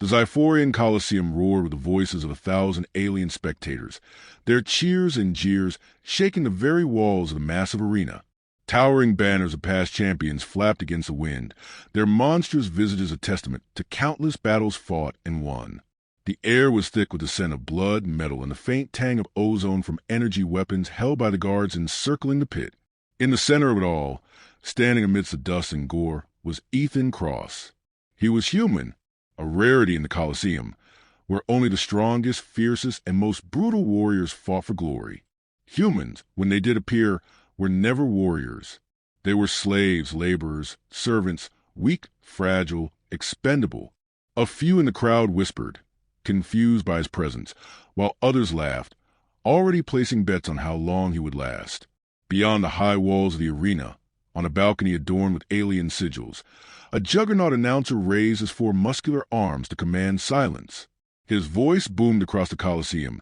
The Xiphorian Colosseum roared with the voices of 1,000 alien spectators, their cheers and jeers shaking the very walls of the massive arena. Towering banners of past champions flapped against the wind, their monstrous visages a testament to countless battles fought and won. The air was thick with the scent of blood, metal, and the faint tang of ozone from energy weapons held by the guards encircling the pit. In the center of it all, standing amidst the dust and gore, was Ethan Cross. He was human, a rarity in the Colosseum, where only the strongest, fiercest, and most brutal warriors fought for glory. Humans, when they did appear, were never warriors. They were slaves, laborers, servants, weak, fragile, expendable. A few in the crowd whispered, confused by his presence, while others laughed, already placing bets on how long he would last. Beyond the high walls of the arena, on a balcony adorned with alien sigils, a juggernaut announcer raised his 4 muscular arms to command silence. His voice boomed across the Colosseum,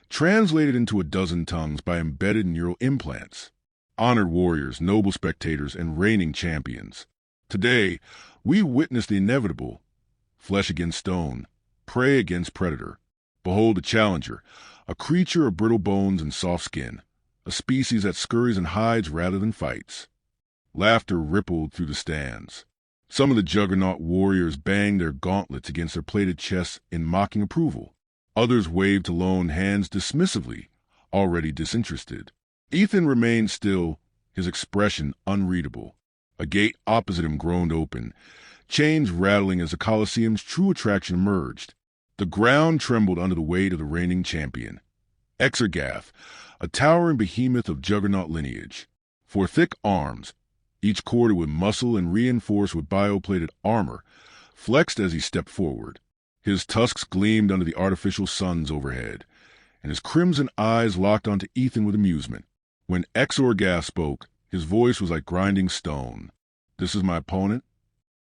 translated into a dozen tongues by embedded neural implants. Honored warriors, noble spectators, and reigning champions. Today, we witness the inevitable. Flesh against stone, prey against predator. Behold a challenger, a creature of brittle bones and soft skin, a species that scurries and hides rather than fights. Laughter rippled through the stands. Some of the juggernaut warriors banged their gauntlets against their plated chests in mocking approval. Others waved to lone hands dismissively, already disinterested. Ethan remained still, his expression unreadable. A gate opposite him groaned open, chains rattling as the Colosseum's true attraction emerged. The ground trembled under the weight of the reigning champion. Exergath, a towering behemoth of juggernaut lineage. 4 thick arms, each corded with muscle and reinforced with bioplated armor, flexed as he stepped forward. His tusks gleamed under the artificial suns overhead, and his crimson eyes locked onto Ethan with amusement. When Exorgath spoke, his voice was like grinding stone. "This is my opponent?"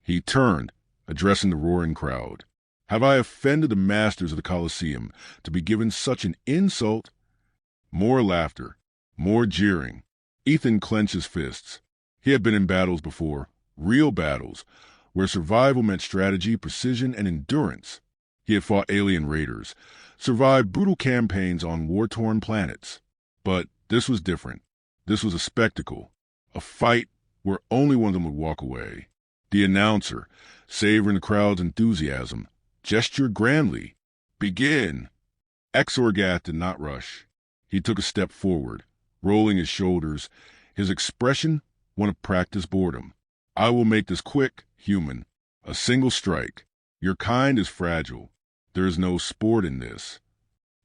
He turned, addressing the roaring crowd. "Have I offended the masters of the Colosseum to be given such an insult?" More laughter, more jeering. Ethan clenched his fists. He had been in battles before, real battles, where survival meant strategy, precision, and endurance. He had fought alien raiders, survived brutal campaigns on war-torn planets. But this was different. This was a spectacle, a fight where only one of them would walk away. The announcer, savoring the crowd's enthusiasm, gestured grandly. "Begin!" Exorgath did not rush. He took a step forward, rolling his shoulders, his expression one of practiced boredom. "I will make this quick, human. A single strike. Your kind is fragile. There is no sport in this."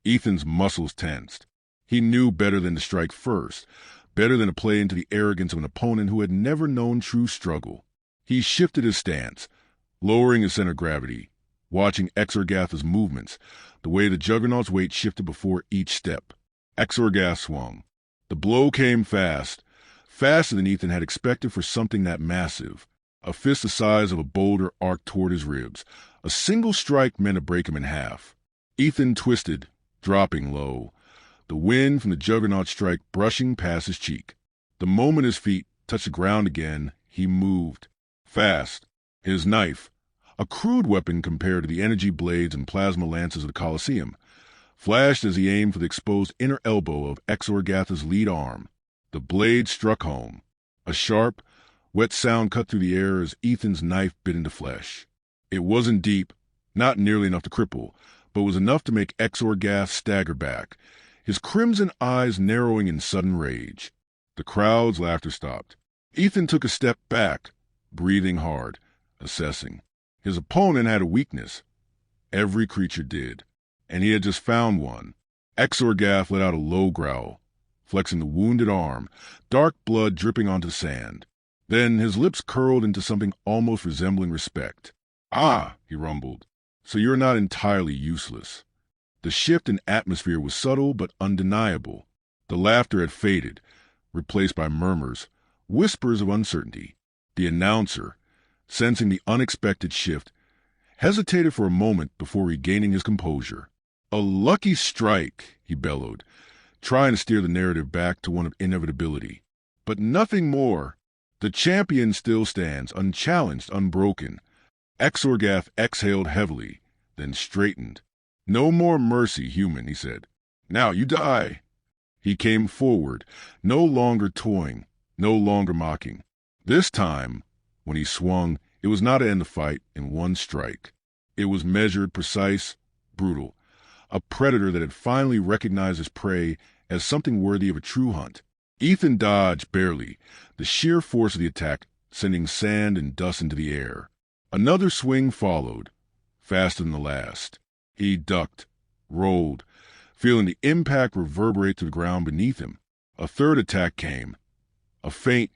Ethan's muscles tensed. He knew better than to strike first, better than to play into the arrogance of an opponent who had never known true struggle. He shifted his stance, lowering his center of gravity, watching Exorgath's movements, the way the juggernaut's weight shifted before each step. Exorgath swung. The blow came fast, faster than Ethan had expected for something that massive. A fist the size of a boulder arced toward his ribs. A single strike meant to break him in half. Ethan twisted, dropping low, the wind from the juggernaut strike brushing past his cheek. The moment his feet touched the ground again, he moved. Fast. His knife, a crude weapon compared to the energy blades and plasma lances of the Colosseum, flashed as he aimed for the exposed inner elbow of Exorgath's lead arm. The blade struck home. A sharp, wet sound cut through the air as Ethan's knife bit into flesh. It wasn't deep, not nearly enough to cripple, but was enough to make Exorgath stagger back, his crimson eyes narrowing in sudden rage. The crowd's laughter stopped. Ethan took a step back, breathing hard, assessing. His opponent had a weakness. Every creature did, and he had just found one. Exorgath let out a low growl, flexing the wounded arm, dark blood dripping onto sand. Then his lips curled into something almost resembling respect. "Ah," he rumbled, "so you're not entirely useless." The shift in atmosphere was subtle but undeniable. The laughter had faded, replaced by murmurs, whispers of uncertainty. The announcer, sensing the unexpected shift, hesitated for a moment before regaining his composure. "A lucky strike," he bellowed, trying to steer the narrative back to one of inevitability. "But nothing more. The champion still stands, unchallenged, unbroken." Exorgath exhaled heavily, then straightened. "No more mercy, human," he said. "Now you die." He came forward, no longer toying, no longer mocking. This time, when he swung, it was not to end the fight in one strike. It was measured, precise, brutal. A predator that had finally recognized his prey as something worthy of a true hunt. Ethan dodged barely, the sheer force of the attack sending sand and dust into the air. Another swing followed, faster than the last. He ducked, rolled, feeling the impact reverberate to the ground beneath him. A third attack came. A feint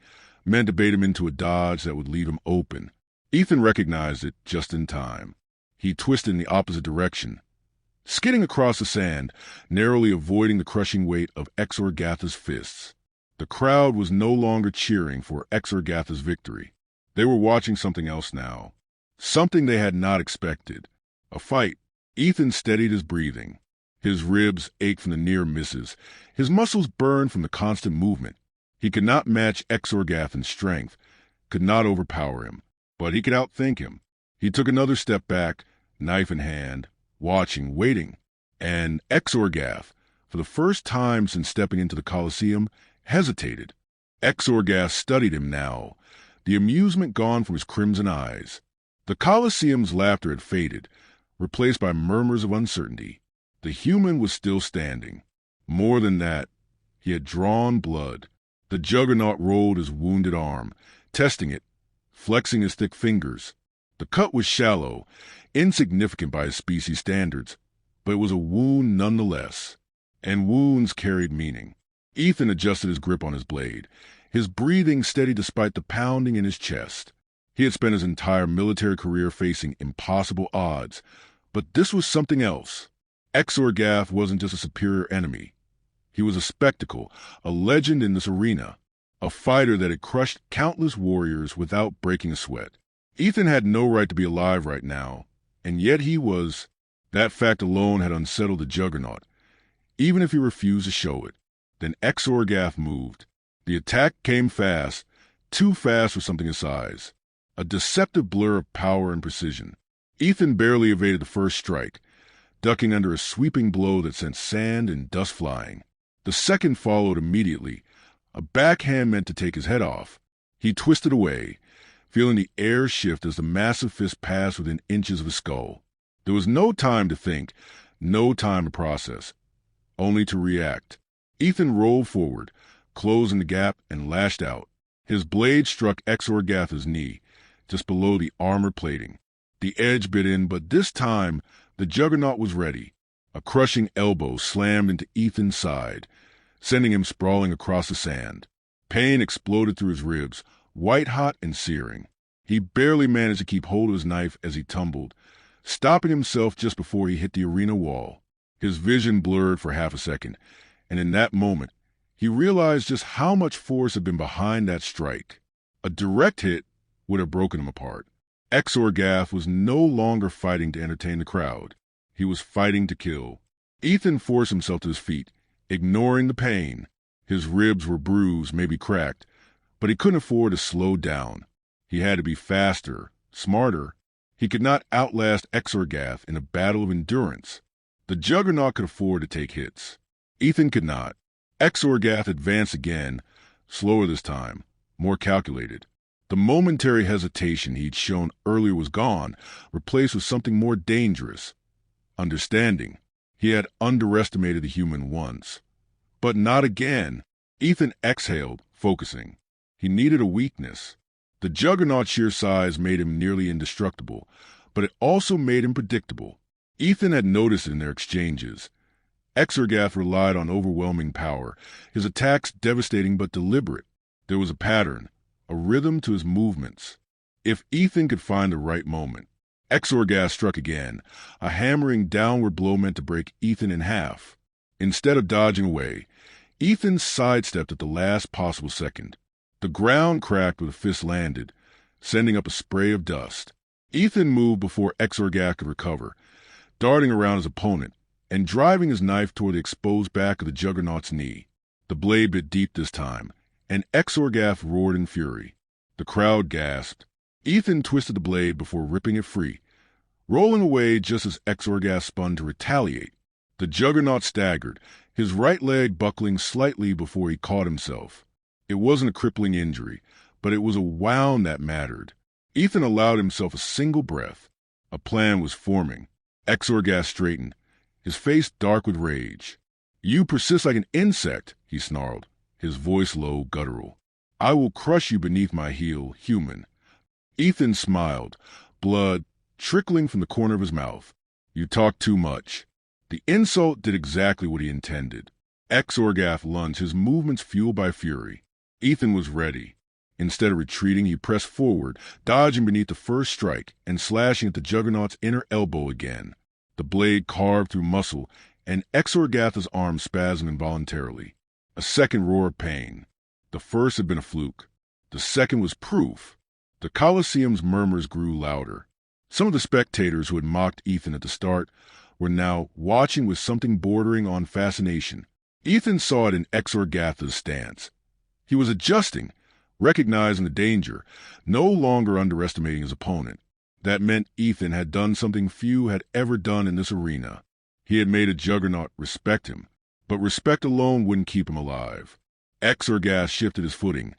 meant to bait him into a dodge that would leave him open. Ethan recognized it just in time. He twisted in the opposite direction, skidding across the sand, narrowly avoiding the crushing weight of Exorgatha's fists. The crowd was no longer cheering for Exorgatha's victory. They were watching something else now. Something they had not expected. A fight. Ethan steadied his breathing. His ribs ached from the near misses. His muscles burned from the constant movement. He could not match Exorgath in strength, could not overpower him, but he could outthink him. He took another step back, knife in hand, watching, waiting. And Exorgath, for the first time since stepping into the Colosseum, hesitated. Exorgath studied him now, the amusement gone from his crimson eyes. The Colosseum's laughter had faded, replaced by murmurs of uncertainty. The human was still standing. More than that, he had drawn blood. The Juggernaut rolled his wounded arm, testing it, flexing his thick fingers. The cut was shallow, insignificant by his species standards, but it was a wound nonetheless. And wounds carried meaning. Ethan adjusted his grip on his blade, his breathing steady despite the pounding in his chest. He had spent his entire military career facing impossible odds, but this was something else. Exorgath wasn't just a superior enemy. He was a spectacle, a legend in this arena, a fighter that had crushed countless warriors without breaking a sweat. Ethan had no right to be alive right now, and yet he was. That fact alone had unsettled the Juggernaut, even if he refused to show it. Then Exorgath moved. The attack came fast, too fast for something his size. A deceptive blur of power and precision. Ethan barely evaded the first strike, ducking under a sweeping blow that sent sand and dust flying. The second followed immediately, a backhand meant to take his head off. He twisted away, feeling the air shift as the massive fist passed within inches of his skull. There was no time to think, no time to process, only to react. Ethan rolled forward, closing the gap, and lashed out. His blade struck Exorgatha's knee, just below the armor plating. The edge bit in, but this time the Juggernaut was ready. A crushing elbow slammed into Ethan's side, sending him sprawling across the sand. Pain exploded through his ribs, white-hot and searing. He barely managed to keep hold of his knife as he tumbled, stopping himself just before he hit the arena wall. His vision blurred for half a second, and in that moment, he realized just how much force had been behind that strike. A direct hit would have broken him apart. Exorgath was no longer fighting to entertain the crowd. He was fighting to kill. Ethan forced himself to his feet, ignoring the pain. His ribs were bruised, maybe cracked, but he couldn't afford to slow down. He had to be faster, smarter. He could not outlast Exorgath in a battle of endurance. The Juggernaut could afford to take hits. Ethan could not. Exorgath advanced again, slower this time, more calculated. The momentary hesitation he'd shown earlier was gone, replaced with something more dangerous. Understanding. He had underestimated the human once. But not again. Ethan exhaled, focusing. He needed a weakness. The Juggernaut's sheer size made him nearly indestructible, but it also made him predictable. Ethan had noticed it in their exchanges. Exorgath relied on overwhelming power, his attacks devastating but deliberate. There was a pattern, a rhythm to his movements. If Ethan could find the right moment. Exorgath struck again, a hammering downward blow meant to break Ethan in half. Instead of dodging away, Ethan sidestepped at the last possible second. The ground cracked where the fist landed, sending up a spray of dust. Ethan moved before Exorgath could recover, darting around his opponent and driving his knife toward the exposed back of the Juggernaut's knee. The blade bit deep this time, and Exorgath roared in fury. The crowd gasped. Ethan twisted the blade before ripping it free, rolling away just as Exorgath spun to retaliate. The Juggernaut staggered, his right leg buckling slightly before he caught himself. It wasn't a crippling injury, but it was a wound that mattered. Ethan allowed himself a single breath. A plan was forming. Exorgath straightened, his face dark with rage. "You persist like an insect," he snarled, his voice low, guttural. "I will crush you beneath my heel, human." Ethan smiled, blood trickling from the corner of his mouth. "You talk too much." The insult did exactly what he intended. Exorgath lunged, his movements fueled by fury. Ethan was ready. Instead of retreating, he pressed forward, dodging beneath the first strike and slashing at the Juggernaut's inner elbow again. The blade carved through muscle, and Exorgath's arm spasmed involuntarily. A second roar of pain. The first had been a fluke. The second was proof. The Colosseum's murmurs grew louder. Some of the spectators who had mocked Ethan at the start were now watching with something bordering on fascination. Ethan saw it in Exorgath's stance. He was adjusting, recognizing the danger, no longer underestimating his opponent. That meant Ethan had done something few had ever done in this arena. He had made a Juggernaut respect him, but respect alone wouldn't keep him alive. Exorgath shifted his footing,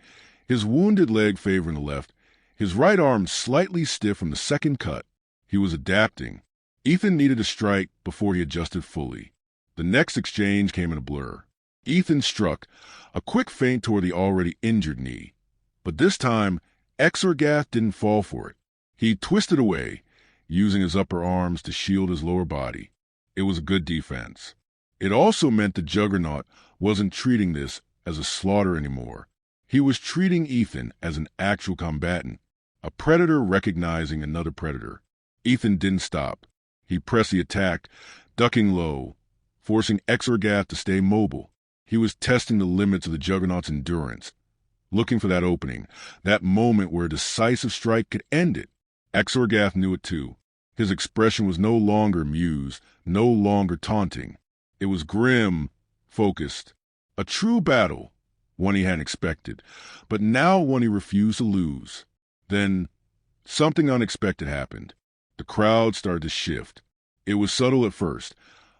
his wounded leg favoring the left, his right arm slightly stiff from the second cut. He was adapting. Ethan needed a strike before he adjusted fully. The next exchange came in a blur. Ethan struck, a quick feint toward the already injured knee. But this time, Exorgath didn't fall for it. He twisted away, using his upper arms to shield his lower body. It was a good defense. It also meant the Juggernaut wasn't treating this as a slaughter anymore. He was treating Ethan as an actual combatant, a predator recognizing another predator. Ethan didn't stop. He pressed the attack, ducking low, forcing Exorgath to stay mobile. He was testing the limits of the Juggernaut's endurance, looking for that opening, that moment where a decisive strike could end it. Exorgath knew it too. His expression was no longer amused, no longer taunting. It was grim, focused. A true battle, one he hadn't expected, but now one he refused to lose. Then something unexpected happened. The crowd started to shift. It was subtle at first.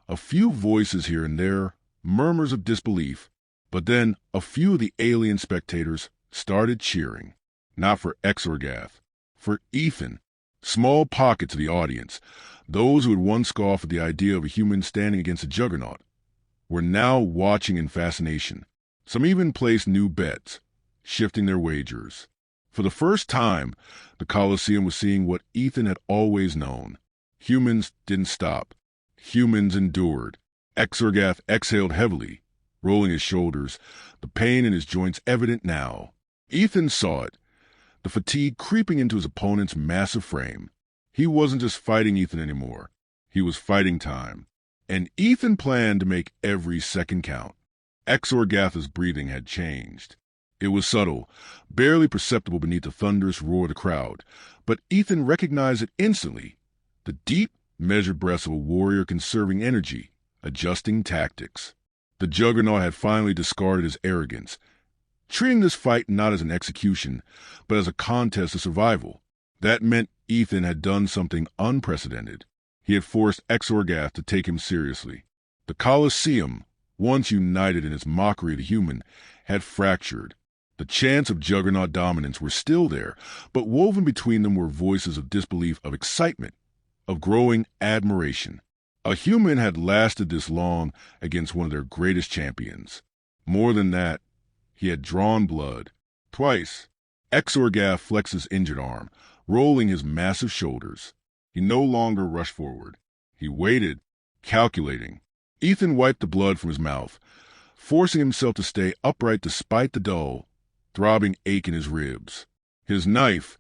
A few voices here and there, murmurs of disbelief, but then a few of the alien spectators started cheering. Not for Exorgath, for Ethan. Small pockets of the audience, those who had once scoffed at the idea of a human standing against a Juggernaut, were now watching in fascination. Some even placed new bets, shifting their wagers. For the first time, the Colosseum was seeing what Ethan had always known. Humans didn't stop. Humans endured. Exorgath exhaled heavily, rolling his shoulders, the pain in his joints evident now. Ethan saw it, the fatigue creeping into his opponent's massive frame. He wasn't just fighting Ethan anymore. He was fighting time. And Ethan planned to make every second count. Exorgath's breathing had changed. It was subtle, barely perceptible beneath the thunderous roar of the crowd, but Ethan recognized it instantly. The deep, measured breaths of a warrior conserving energy, adjusting tactics. The Juggernaut had finally discarded his arrogance, treating this fight not as an execution, but as a contest of survival. That meant Ethan had done something unprecedented. He had forced Exorgath to take him seriously. The Colosseum, once united in its mockery of the human, had fractured. The chants of Juggernaut dominance were still there, but woven between them were voices of disbelief, of excitement, of growing admiration. A human had lasted this long against one of their greatest champions. More than that, he had drawn blood. Twice. Exorgath flexed his injured arm, rolling his massive shoulders. He no longer rushed forward. He waited, calculating. Ethan wiped the blood from his mouth, forcing himself to stay upright despite the dull, throbbing ache in his ribs. His knife,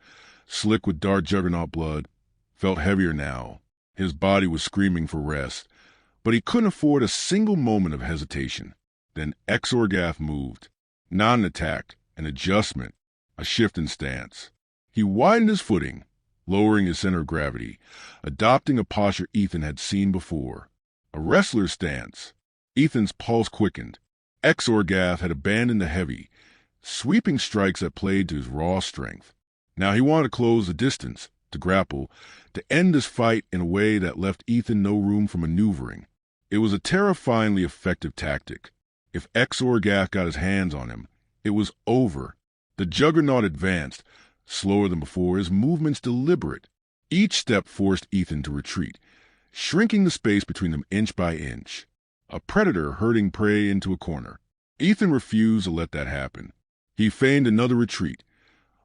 slick with dark Juggernaut blood, felt heavier now. His body was screaming for rest, but he couldn't afford a single moment of hesitation. Then Exorgath moved. Not an attack, an adjustment, a shift in stance. He widened his footing, lowering his center of gravity, adopting a posture Ethan had seen before. A wrestler's stance. Ethan's pulse quickened. Exorgath had abandoned the heavy, sweeping strikes that played to his raw strength. Now he wanted to close the distance, to grapple, to end this fight in a way that left Ethan no room for maneuvering. It was a terrifyingly effective tactic. If Exorgath got his hands on him, it was over. The Juggernaut advanced, slower than before, his movements deliberate. Each step forced Ethan to retreat, shrinking the space between them inch by inch. A predator herding prey into a corner. Ethan refused to let that happen. He feigned another retreat,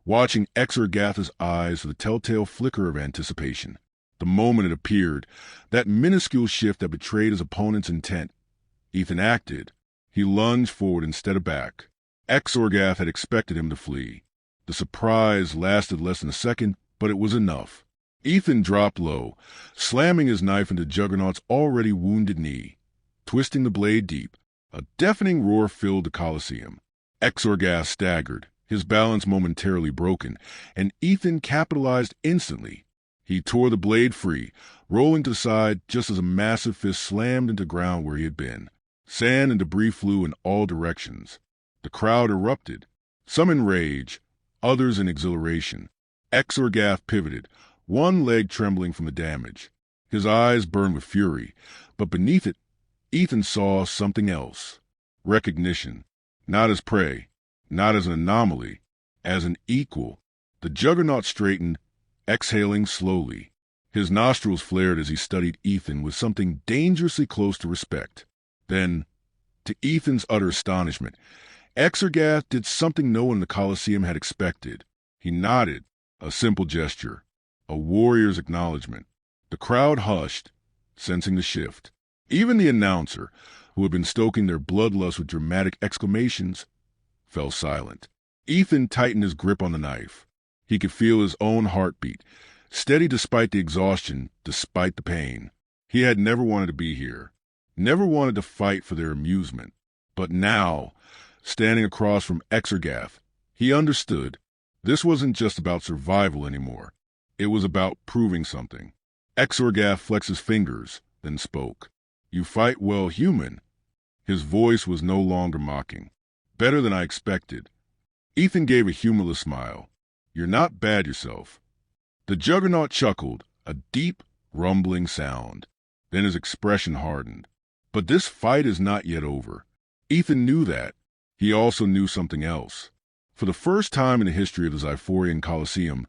watching Exorgath's eyes for the telltale flicker of anticipation. The moment it appeared, that minuscule shift that betrayed his opponent's intent, Ethan acted. He lunged forward instead of back. Exorgath had expected him to flee. The surprise lasted less than a second, but it was enough. Ethan dropped low, slamming his knife into Juggernaut's already wounded knee. Twisting the blade deep, a deafening roar filled the Colosseum. Exorgath staggered, his balance momentarily broken, and Ethan capitalized instantly. He tore the blade free, rolling to the side just as a massive fist slammed into ground where he had been. Sand and debris flew in all directions. The crowd erupted, some in rage, others in exhilaration. Exorgath pivoted, one leg trembling from the damage. His eyes burned with fury, but beneath it, Ethan saw something else. Recognition. Not as prey, not as an anomaly, as an equal. The Juggernaut straightened, exhaling slowly. His nostrils flared as he studied Ethan with something dangerously close to respect. Then, to Ethan's utter astonishment, Exorgath did something no one in the Colosseum had expected. He nodded, a simple gesture, a warrior's acknowledgement. The crowd hushed, sensing the shift. Even the announcer, who had been stoking their bloodlust with dramatic exclamations, fell silent. Ethan tightened his grip on the knife. He could feel his own heartbeat, steady despite the exhaustion, despite the pain. He had never wanted to be here, never wanted to fight for their amusement. But now, standing across from Exorgath, he understood. This wasn't just about survival anymore. It was about proving something. Exorgath flexed his fingers, then spoke. "You fight well, human." His voice was no longer mocking. "Better than I expected." Ethan gave a humorless smile. "You're not bad yourself." The Juggernaut chuckled, a deep, rumbling sound. Then his expression hardened. But this fight is not yet over. Ethan knew that. He also knew something else. For the first time in the history of the Xiphorian Colosseum,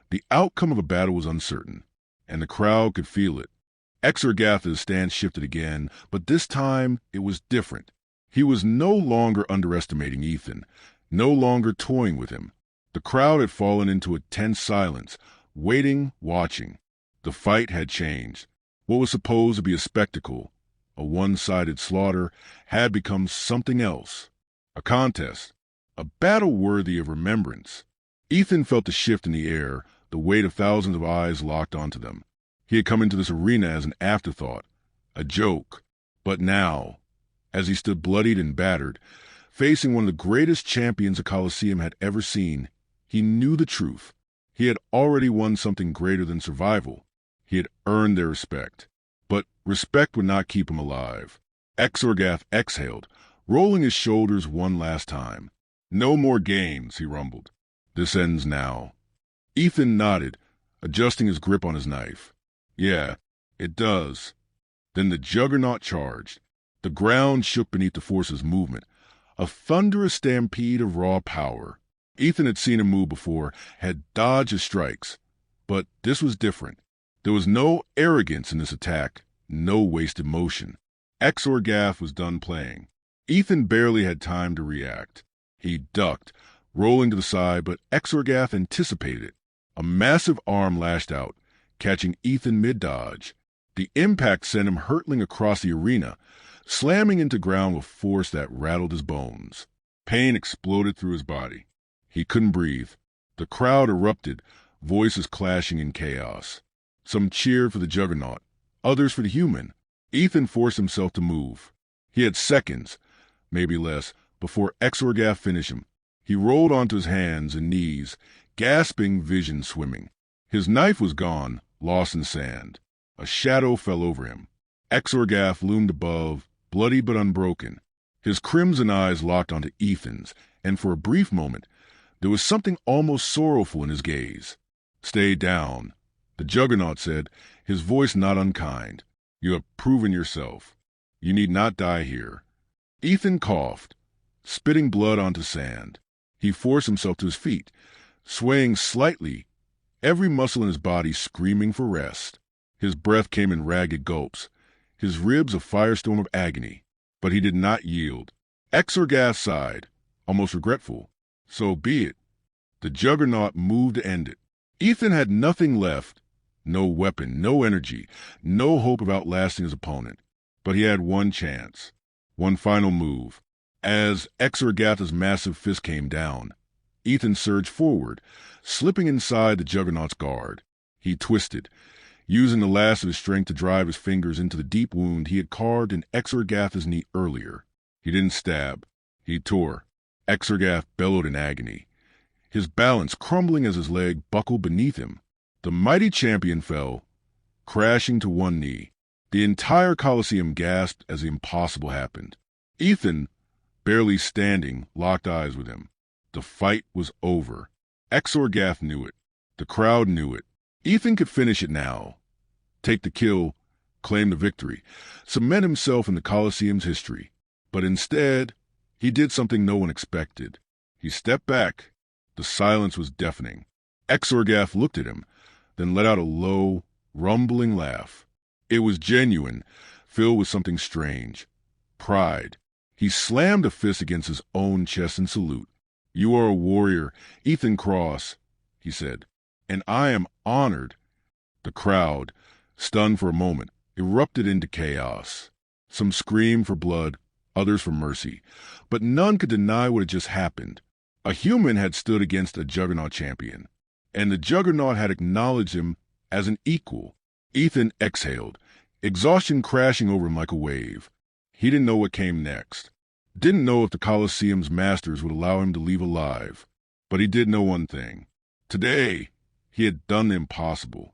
the outcome of a battle was uncertain, and the crowd could feel it. Exorgath's stance shifted again, but this time it was different. He was no longer underestimating Ethan, no longer toying with him. The crowd had fallen into a tense silence, waiting, watching. The fight had changed. What was supposed to be a spectacle, a one-sided slaughter, had become something else. A contest, a battle worthy of remembrance. Ethan felt the shift in the air, the weight of thousands of eyes locked onto them. He had come into this arena as an afterthought, a joke. But now, as he stood bloodied and battered, facing one of the greatest champions the Colosseum had ever seen, he knew the truth. He had already won something greater than survival. He had earned their respect. But respect would not keep him alive. Exorgath exhaled, rolling his shoulders one last time. "No more games," he rumbled. "This ends now." Ethan nodded, adjusting his grip on his knife. "Yeah, it does." Then the Juggernaut charged. The ground shook beneath the force's movement, a thunderous stampede of raw power. Ethan had seen him move before, had dodged his strikes. But this was different. There was no arrogance in this attack, no wasted motion. Exorgath was done playing. Ethan barely had time to react. He ducked, rolling to the side, but Exorgath anticipated it. A massive arm lashed out, catching Ethan mid-dodge. The impact sent him hurtling across the arena, slamming into ground with force that rattled his bones. Pain exploded through his body. He couldn't breathe. The crowd erupted, voices clashing in chaos. Some cheered for the Juggernaut, others for the human. Ethan forced himself to move. He had seconds, maybe less, before Exorgath finished him. He rolled onto his hands and knees, gasping, vision swimming. His knife was gone, lost in sand. A shadow fell over him. Exorgath loomed above, bloody but unbroken. His crimson eyes locked onto Ethan's, and for a brief moment, there was something almost sorrowful in his gaze. "Stay down," The Juggernaut said, his voice not unkind. "You have proven yourself. You need not die here." Ethan coughed, spitting blood onto sand. He forced himself to his feet, swaying slightly, every muscle in his body screaming for rest. His breath came in ragged gulps, his ribs a firestorm of agony, but he did not yield. Exorgath sighed, almost regretful. So be it. The Juggernaut moved to end it. Ethan had nothing left, no weapon, no energy, no hope of outlasting his opponent. But he had one chance, one final move. As Exorgath's massive fist came down, Ethan surged forward, slipping inside the Juggernaut's guard. He twisted, using the last of his strength to drive his fingers into the deep wound he had carved in Exorgath's knee earlier. He didn't stab. He tore. Exorgath bellowed in agony, his balance crumbling as his leg buckled beneath him. The mighty champion fell, crashing to one knee. The entire Colosseum gasped as the impossible happened. Ethan, barely standing, locked eyes with him. The fight was over. Exorgath knew it. The crowd knew it. Ethan could finish it now. Take the kill, claim the victory, cement himself in the Colosseum's history. But instead, he did something no one expected. He stepped back. The silence was deafening. Exorgath looked at him, then let out a low, rumbling laugh. It was genuine, filled with something strange. Pride. He slammed a fist against his own chest in salute. "You are a warrior, Ethan Cross," he said, "and I am honored." The crowd, stunned for a moment, erupted into chaos. Some screamed for blood, others for mercy, but none could deny what had just happened. A human had stood against a Juggernaut champion, and the Juggernaut had acknowledged him as an equal. Ethan exhaled, exhaustion crashing over him like a wave. He didn't know what came next. Didn't know if the Colosseum's masters would allow him to leave alive. But he did know one thing. Today, he had done the impossible.